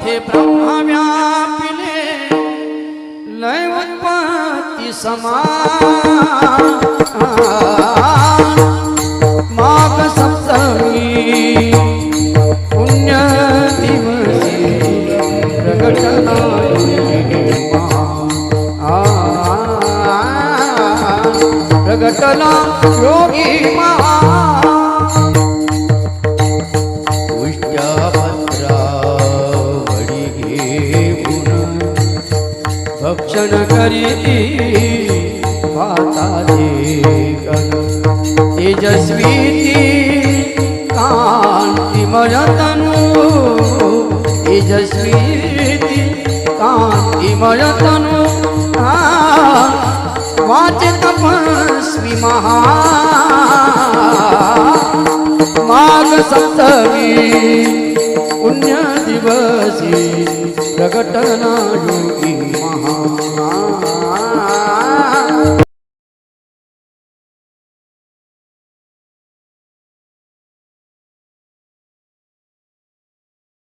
थे ब्रह्मा व्यापिले लय उत्पत्ति समान माघ सप्तमी पुण्य दिवसी प्रगटना प्रगटना योगी भक्षण करी पाता तेजस्वी कांतिमय तनु तेजस्वी कांतिमय तनु वाचे तपस्वी महा माघ सप्तमी पुण्य दिवसी प्रगटना योगी महा